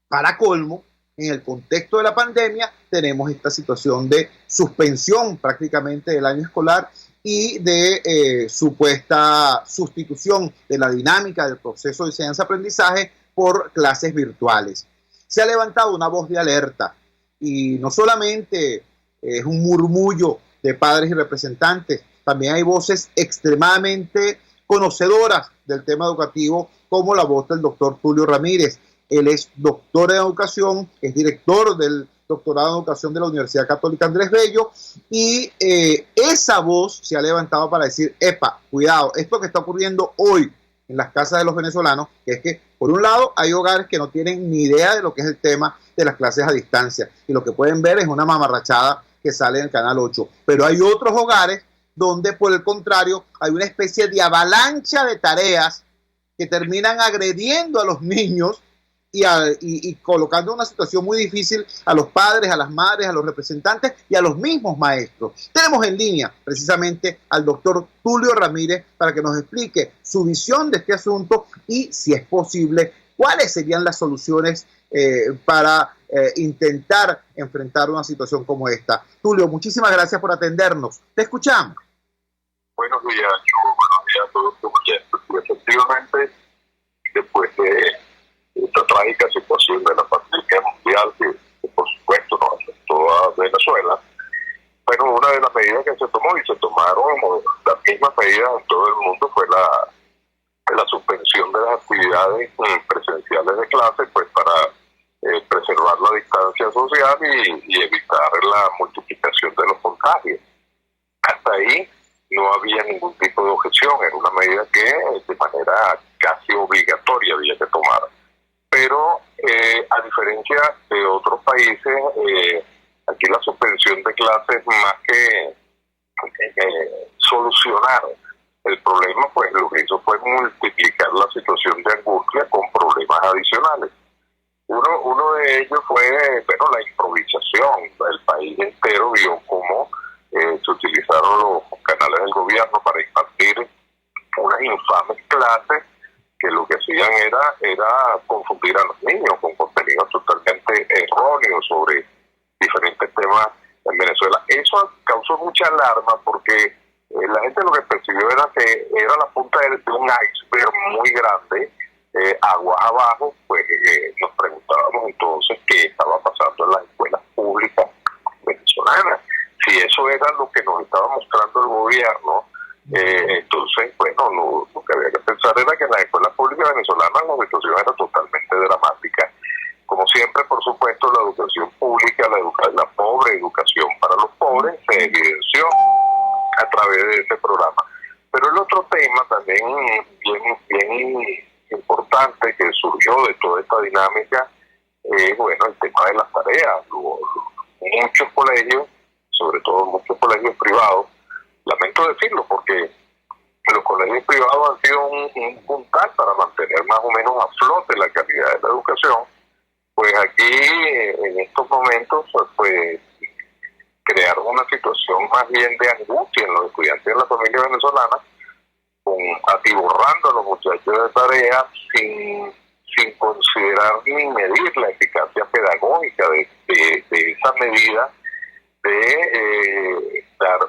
Speaker 3: para colmo, en el contexto de la pandemia, tenemos esta situación de suspensión prácticamente del año escolar y de supuesta sustitución de la dinámica del proceso de enseñanza-aprendizaje por clases virtuales. Se ha levantado una voz de alerta y no solamente es un murmullo de padres y representantes, también hay voces extremadamente conocedoras del tema educativo, como la voz del doctor Tulio Ramírez. Él es doctor en educación, es director del doctorado en educación de la Universidad Católica Andrés Bello, y esa voz se ha levantado para decir, epa, cuidado, esto que está ocurriendo hoy en las casas de los venezolanos, que es que, por un lado, hay hogares que no tienen ni idea de lo que es el tema de las clases a distancia, y lo que pueden ver es una mamarrachada que sale en el Canal 8, pero hay otros hogares donde, por el contrario, hay una especie de avalancha de tareas que terminan agrediendo a los niños y colocando en una situación muy difícil a los padres, a las madres, a los representantes y a los mismos maestros. Tenemos en línea precisamente al doctor Tulio Ramírez para que nos explique su visión de este asunto y, si es posible, cuáles serían las soluciones para intentar enfrentar una situación como esta. Tulio, muchísimas gracias por atendernos. Te escuchamos.
Speaker 7: Buenos días a todos los oyentes. Efectivamente, después de esta trágica situación de la pandemia mundial que por supuesto nos afectó a Venezuela, bueno, una de las medidas que se tomó, y se tomaron las mismas medidas en todo el mundo, fue la suspensión de las actividades presenciales de clase, pues para preservar la distancia social y evitar la multiplicación de los contagios. Hasta ahí no había ningún tipo de objeción, era una medida que de manera casi obligatoria había que tomar. Pero a diferencia de otros países, aquí la suspensión de clases, más que solucionar el problema, pues lo que hizo fue multiplicar la situación de angustia con problemas adicionales. Uno de ellos fue, bueno, la improvisación. El país entero vio cómo se utilizaron los canales del gobierno para impartir unas infames clases que lo que hacían era confundir a los niños con contenidos totalmente erróneos sobre diferentes temas en Venezuela. Eso causó mucha alarma porque la gente lo que percibió era que era la punta de un iceberg muy grande, aguas abajo. Pues nos preguntábamos entonces qué estaba pasando en las escuelas públicas venezolanas. Si eso era lo que nos estaba mostrando el gobierno, entonces, bueno, lo que había que pensar era que en las escuelas públicas venezolanas la situación era totalmente dramática. Como siempre, por supuesto, la educación pública, la pobre educación para los pobres, se evidenció a través de ese programa. Pero el otro tema también bien importante que surgió de toda esta dinámica es, bueno, el tema de las tareas. Muchos colegios, sobre todo muchos colegios privados, lamento decirlo porque los colegios privados han sido un puntal para mantener más o menos a flote la calidad de la educación, pues aquí en estos momentos pues crearon una situación más bien de angustia en los estudiantes de la familia venezolana, atiborrando a los muchachos de tareas sin considerar ni medir la eficacia pedagógica de esa medida de dar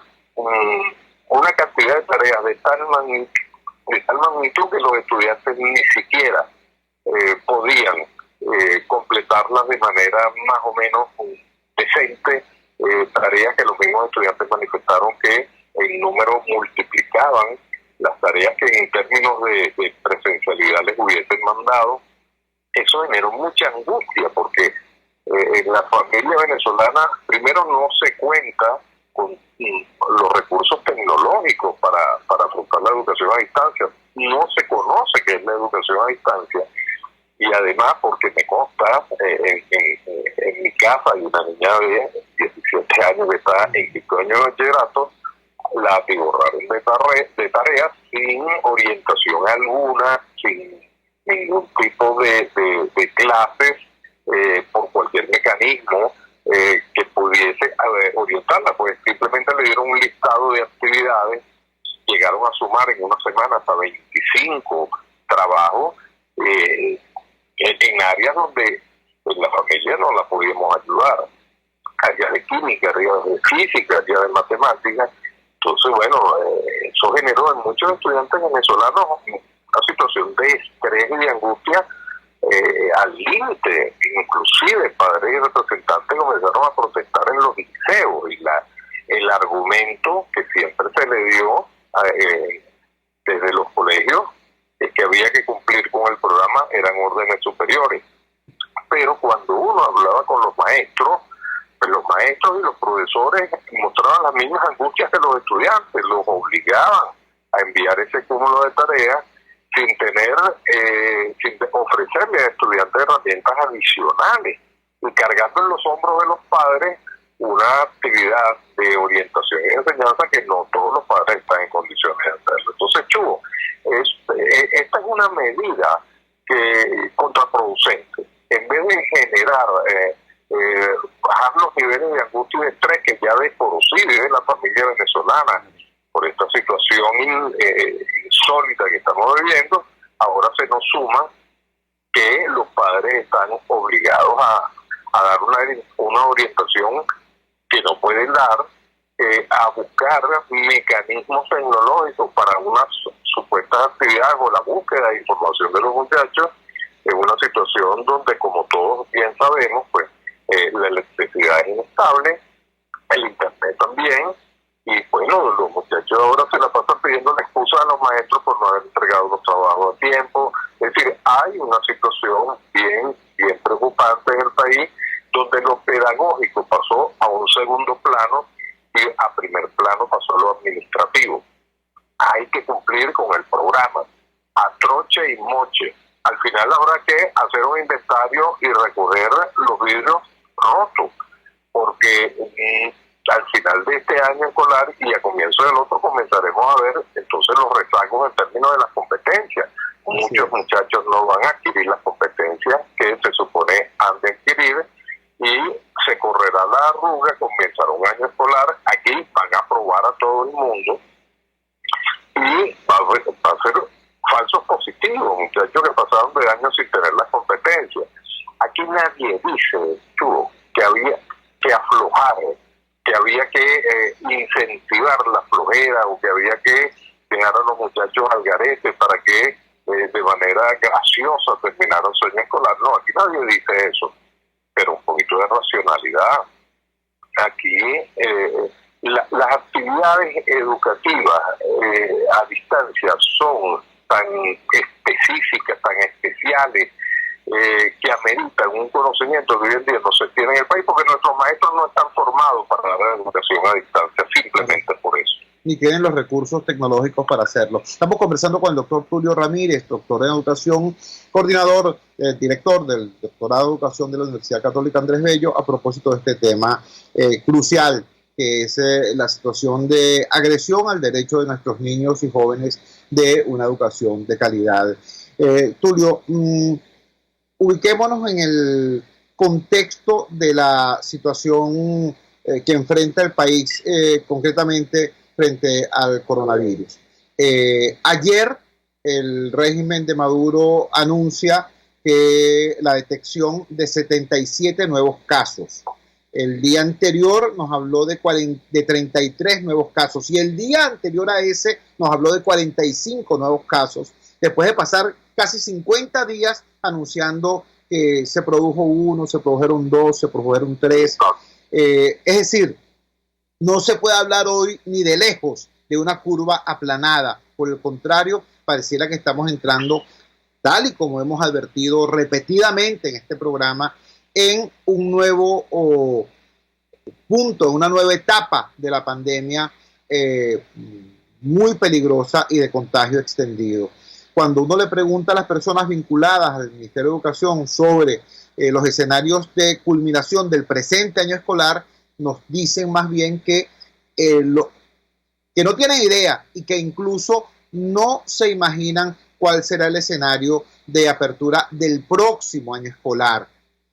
Speaker 7: una cantidad de tareas de tal magnitud que los estudiantes ni siquiera podían completarlas de manera más o menos decente, tareas que los mismos estudiantes manifestaron que en número multiplicaban las tareas que en términos de presencialidad les hubiesen mandado. Eso generó mucha angustia porque en la familia venezolana primero no se cuenta con los recursos tecnológicos para afrontar la educación a distancia. No se conoce qué es la educación a distancia. Y además, porque me consta, en mi casa hay una niña de 17 años que está en quinto año de bachillerato, la atiborraron de tareas sin orientación alguna, sin ningún tipo de clases por cualquier mecanismo que pudiese orientarla, pues simplemente le dieron un listado de actividades, llegaron a sumar en una semana hasta 25 trabajos en áreas donde pues, la familia no la podíamos ayudar, áreas de química, áreas de física, áreas de matemáticas. Entonces, bueno, eso generó en muchos estudiantes venezolanos una situación de estrés y de angustia al límite. Inclusive padres y representantes comenzaron a protestar en los liceos, y el argumento que siempre se le dio desde los colegios es que había que cumplir con el programa, eran órdenes superiores. Pero cuando uno hablaba con los maestros, pues los maestros y los profesores mostraban las mismas angustias que los estudiantes, los obligaban a enviar ese cúmulo de tareas sin ofrecerle a estudiantes herramientas adicionales, y cargando en los hombros de los padres una actividad de orientación y enseñanza que no todos los padres están en condiciones de hacerlo. Entonces, Chugo, esta es una medida contraproducente. En vez de generar bajar los niveles de angustia y de estrés que ya de por sí vive la familia venezolana por esta situación insólita que estamos viviendo, ahora se nos suma que los padres están obligados a dar una orientación que no pueden dar, a buscar mecanismos tecnológicos para unas supuestas actividades o la búsqueda de información de los muchachos, en una situación donde, como todos bien sabemos, pues la electricidad es inestable, el internet también, y bueno, los muchachos ahora se la pasan pidiendo la excusa a los maestros por no haber entregado los trabajos a tiempo. Es decir, hay una situación bien preocupante en el país, donde lo pedagógico pasó a un segundo plano y a primer plano pasó a lo administrativo. Hay que cumplir con el programa, a troche y moche. Al final habrá que hacer un inventario y recoger los vidrios rotos, porque al final de este año escolar y a comienzo del otro comenzaremos a ver entonces los rezagos en términos de las competencias. Muchos muchachos no van a adquirir las competencias que se supone han de adquirir, y se correrá la arruga, comenzará un año escolar, aquí van a probar a todo el mundo y va a ser falsos positivos, muchachos que pasaron de años sin tener las competencias. Aquí nadie dice, Chugo, que había que aflojar, que había que incentivar la flojera, o que había que dejar a los muchachos al garete para que de manera graciosa terminaran su año escolar. No, aquí nadie dice eso, pero un poquito de racionalidad. Aquí las actividades educativas a distancia son tan específicas, tan especiales, que ameritan un conocimiento que hoy en día no se tiene en el país, porque nuestros maestros no están formados para dar la educación a distancia, simplemente por eso.
Speaker 3: Ni tienen los recursos tecnológicos para hacerlo. Estamos conversando con el doctor Tulio Ramírez, doctor en educación, coordinador, director del doctorado de educación de la Universidad Católica Andrés Bello, a propósito de este tema crucial, que es la situación de agresión al derecho de nuestros niños y jóvenes de una educación de calidad. Tulio, ubiquémonos en el contexto de la situación que enfrenta el país, concretamente frente al coronavirus. Ayer el régimen de Maduro anuncia que la detección de 77 nuevos casos. El día anterior nos habló de 33 nuevos casos, y el día anterior a ese nos habló de 45 nuevos casos, después de pasar casi 50 días anunciando que se produjo 1, se produjeron 2, se produjeron 3. Es decir, no se puede hablar hoy ni de lejos de una curva aplanada. Por el contrario, pareciera que estamos entrando, tal y como hemos advertido repetidamente en este programa, en un nuevo punto, una nueva etapa de la pandemia muy peligrosa y de contagio extendido. Cuando uno le pregunta a las personas vinculadas al Ministerio de Educación sobre los escenarios de culminación del presente año escolar, nos dicen más bien que no tienen idea, y que incluso no se imaginan cuál será el escenario de apertura del próximo año escolar.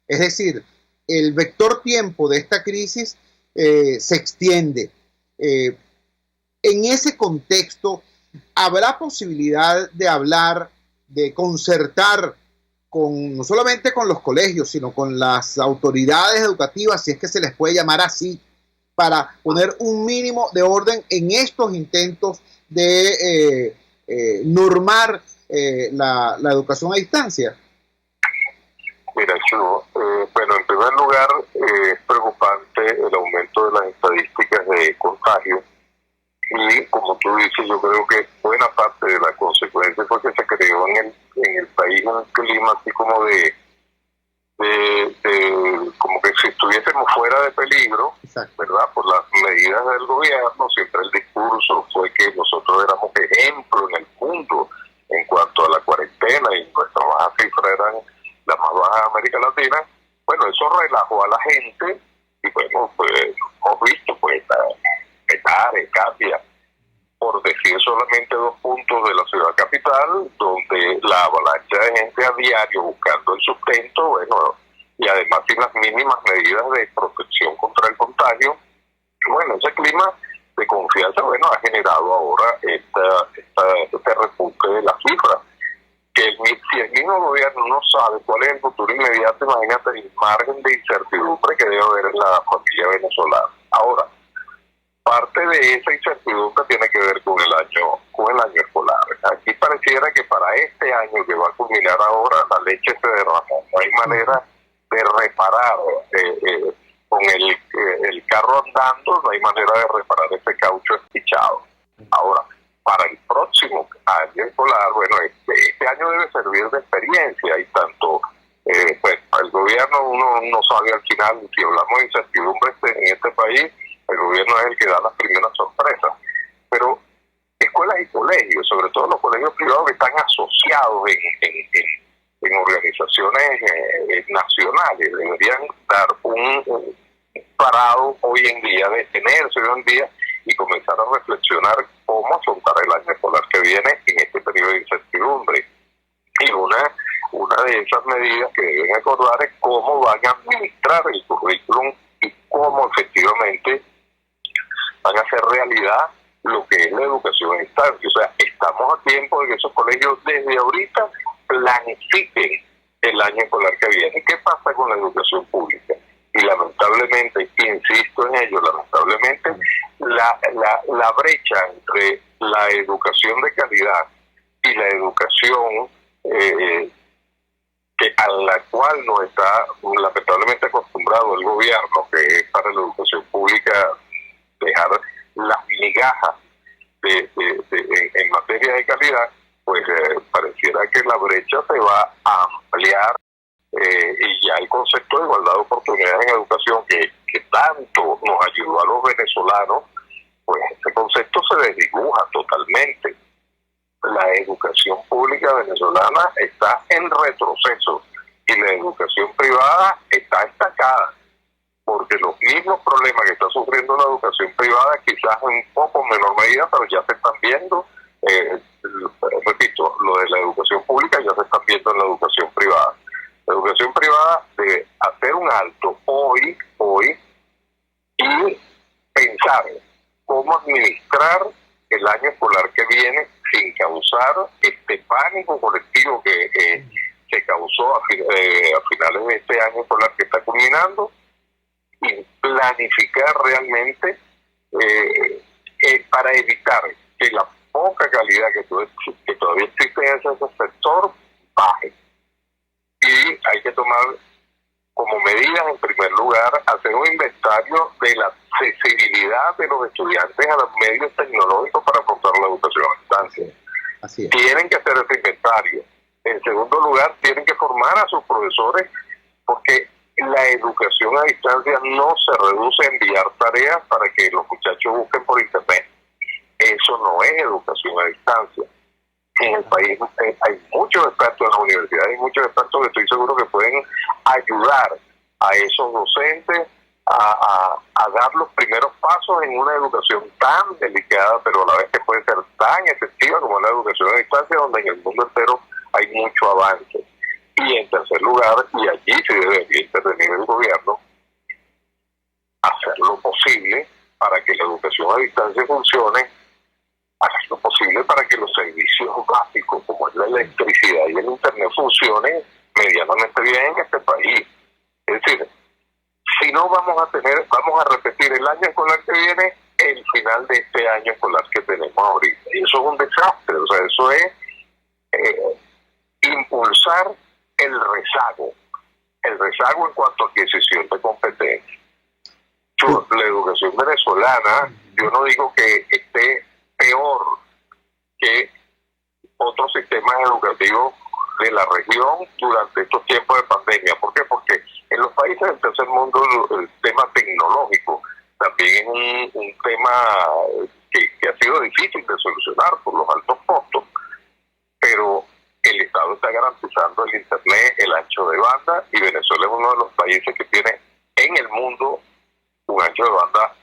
Speaker 3: Es decir, el vector tiempo de esta crisis se extiende. En ese contexto, ¿habrá posibilidad de hablar, de concertar no solamente con los colegios, sino con las autoridades educativas, si es que se les puede llamar así, para poner un mínimo de orden en estos intentos de normar la educación a distancia?
Speaker 7: Mira, Chugo, bueno, en primer lugar, es preocupante el aumento de las estadísticas de contagio y, como tú dices, yo creo que buena parte de la consecuencia fue que se creó en el país un clima así como de como que si estuviésemos fuera de peligro, exacto, ¿verdad? Por las medidas del gobierno. Siempre el discurso fue que nosotros éramos ejemplo en el mundo en cuanto a la cuarentena y nuestras bajas cifras eran las más bajas de América Latina. Bueno, eso relajó a la gente y bueno, pues hemos visto pues Petare, Katia, por decir solamente 2 puntos de la ciudad capital, donde la avalancha de gente a diario buscando el sustento, bueno, y además sin las mínimas medidas de protección contra el contagio. Bueno, ese clima de confianza, bueno, ha generado ahora este repunte de las cifras. Que si el mismo gobierno no sabe cuál es el futuro inmediato, imagínate el margen de incertidumbre que debe haber en la familia venezolana. Ahora, parte de esa incertidumbre tiene que ver con el año escolar. Aquí pareciera que para este año que va a culminar ahora, la leche se derramó. No hay manera de reparar con el carro andando, no hay manera de reparar ese caucho espichado. Ahora, para el próximo año escolar, bueno, este año debe servir de experiencia y tanto, pues, el gobierno uno no sabe al final, si hablamos de incertidumbre en este país, el gobierno es el que da las primeras sorpresas. Pero escuelas y colegios, sobre todo los colegios privados que están asociados en organizaciones nacionales, deberían dar un parado hoy en día, detenerse hoy en día y comenzar a reflexionar cómo afrontar el año escolar que viene en este periodo de incertidumbre. Y una de esas medidas que deben acordar es cómo van a administrar el currículum y cómo efectivamente van a hacer realidad lo que es la educación a distancia. O sea, estamos a tiempo de que esos colegios desde ahorita planifiquen el año escolar que viene. ¿Qué pasa con la educación pública? Y lamentablemente, insisto en ello, lamentablemente, la brecha entre la educación de calidad y la educación a la cual nos está lamentablemente acostumbrado el gobierno, que es para la educación pública dejar las migajas en materia de calidad, pues pareciera que la brecha se va a ampliar y ya el concepto de igualdad de oportunidades en educación que tanto nos ayudó a los venezolanos, pues ese concepto se desdibuja totalmente. La educación pública venezolana está en retroceso y la educación privada está estancada, porque los mismos problemas que está sufriendo la educación privada, quizás en un poco menor medida, pero ya se están viendo, repito, lo de la educación pública ya se están viendo en la educación privada. La educación privada debe hacer un alto hoy y pensar cómo administrar el año escolar que viene sin causar este pánico colectivo que se causó a finales de este año escolar que está culminando, y planificar realmente para evitar que la poca calidad que todavía existe en ese sector baje. Y hay que tomar como medidas, en primer lugar, hacer un inventario de la accesibilidad de los estudiantes a los medios tecnológicos para afrontar la educación a distancia.
Speaker 3: Así es.
Speaker 7: Tienen que hacer ese inventario. En segundo lugar, tienen que formar a sus profesores, porque la educación a distancia no se reduce a enviar tareas para que los muchachos busquen por internet. Eso no es educación a distancia. En el país hay muchos expertos en la universidad, hay muchos expertos que estoy seguro que pueden ayudar a esos docentes a dar los primeros pasos en una educación tan delicada, pero a la vez que puede ser tan efectiva como la educación a distancia, donde en el mundo entero hay mucho avance. Y en tercer lugar, y allí se debería intervenir el gobierno, hacer lo posible para que la educación a distancia funcione, hacer lo posible para que los servicios básicos como es la electricidad y el internet funcionen medianamente bien en este país. Es decir, si no vamos a repetir el año escolar que viene, el final de este año escolar que tenemos ahorita. Y eso es un desastre, o sea, eso es impulsar el rezago en cuanto a adquisición de competencia. La educación venezolana, yo no digo que esté peor que otros sistemas educativos de la región durante estos tiempos de pandemia. ¿Por qué? Porque en los países del tercer mundo el tema tecnológico también es un tema que ha sido difícil de solucionar por los altos costos, pero el Estado está garantizando el Internet, el ancho de banda, y Venezuela es uno de los países que tiene en el mundo un ancho de banda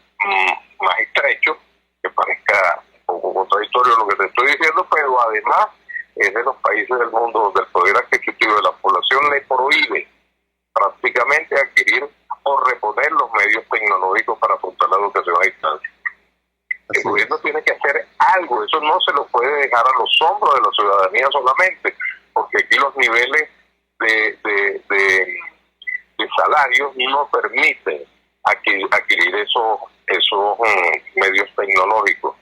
Speaker 7: más estrecho, que parezca un poco contradictorio lo que te estoy diciendo, pero además es de los países del mundo donde el poder adquisitivo de la población le prohíbe prácticamente adquirir o reponer los medios tecnológicos para afrontar la educación a distancia. El gobierno tiene que hacer algo, eso no se lo puede dejar a los hombros de la ciudadanía solamente, porque aquí los niveles de salarios no permiten adquirir esos medios tecnológicos.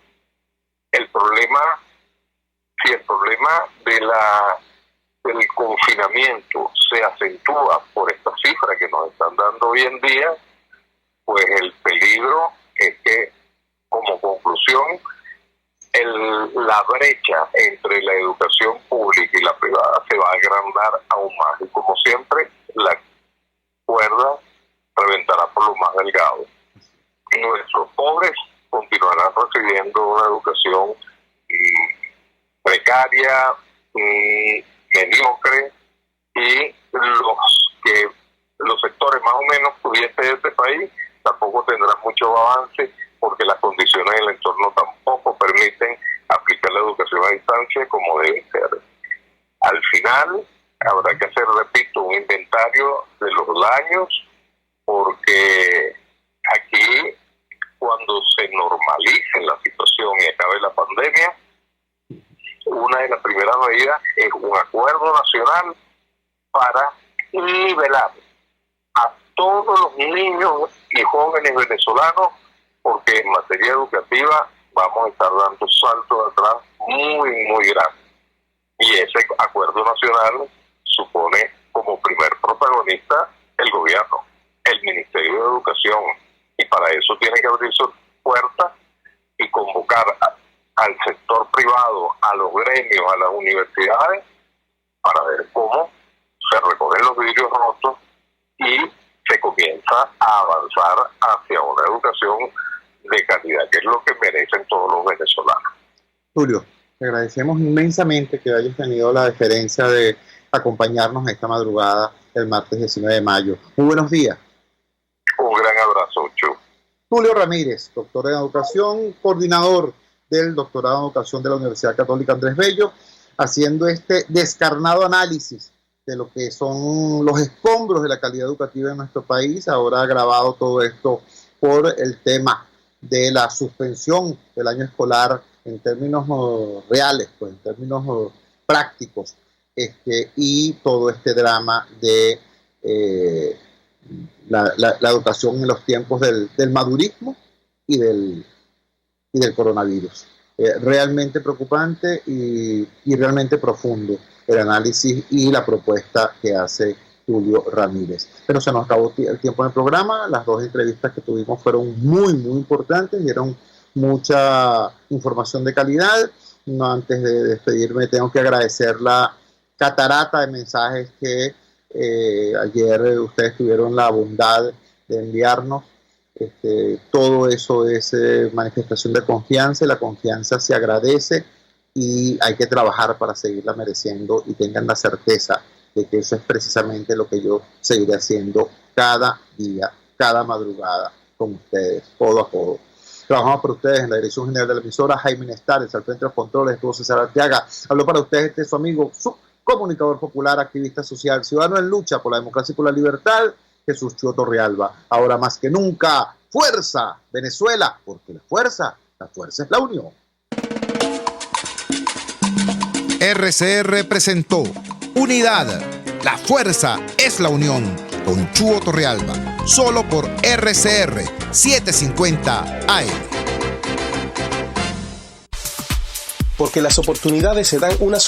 Speaker 7: Si el problema del confinamiento se acentúa por esta cifra que nos están dando hoy en día, pues el peligro es que, como conclusión, la brecha entre la educación pública y la privada se va a agrandar aún más, y como siempre la cuerda reventará por lo más delgado. Nuestros pobres continuarán recibiendo una educación precaria, mediocre, y los sectores más o menos pudientes de este país tampoco tendrán mucho avance, porque las condiciones del entorno tampoco permiten aplicar la educación a distancia como debe ser. Al final habrá que hacer, repito, un inventario de los daños, porque aquí, cuando se normalice la situación y acabe la pandemia, una de las primeras medidas es un acuerdo nacional para nivelar a todos los niños y jóvenes venezolanos, porque en materia educativa vamos a estar dando saltos atrás muy, muy grandes. Y ese acuerdo nacional supone como primer protagonista el gobierno, el Ministerio de Educación, y para eso tiene que abrir sus puertas y convocar al sector privado, a los gremios, a las universidades, para ver cómo se recogen los vidrios rotos y se comienza a avanzar hacia una educación de calidad, que es lo que merecen todos los venezolanos.
Speaker 3: Tulio, te agradecemos inmensamente que hayas tenido la deferencia de acompañarnos esta madrugada el martes 19 de mayo. Muy buenos días.
Speaker 7: Un gran abrazo, Chu.
Speaker 3: Tulio Ramírez, doctor en educación, coordinador del doctorado en educación de la Universidad Católica Andrés Bello, haciendo este descarnado análisis de lo que son los escombros de la calidad educativa en nuestro país. Ahora agravado todo esto por el tema de la suspensión del año escolar en términos reales, pues en términos prácticos, y todo este drama de la educación en los tiempos del madurismo y del coronavirus. Realmente preocupante y realmente profundo el análisis y la propuesta que hace Tulio Ramírez. Pero se nos acabó el tiempo en el programa. Las dos entrevistas que tuvimos fueron muy, muy importantes, dieron mucha información de calidad. No, antes de despedirme, tengo que agradecer la catarata de mensajes que ayer ustedes tuvieron la bondad de enviarnos. Todo eso es manifestación de confianza, y la confianza se agradece y hay que trabajar para seguirla mereciendo, y tengan la certeza de que eso es precisamente lo que yo seguiré haciendo cada día, cada madrugada con ustedes, codo a codo. Trabajamos por ustedes en la dirección general de la emisora, Jaime Nestares, al frente de los controles, estuvo César Arteaga. Habló para ustedes su amigo, su comunicador popular, activista social, ciudadano en lucha por la democracia y por la libertad, Jesús Chuo Torrealba. Ahora más que nunca, fuerza Venezuela, porque la fuerza es la unión.
Speaker 1: RCR presentó Unidad, la fuerza es la unión, con Chuo Torrealba, solo por RCR 750 AM.
Speaker 8: Porque las oportunidades se dan una sola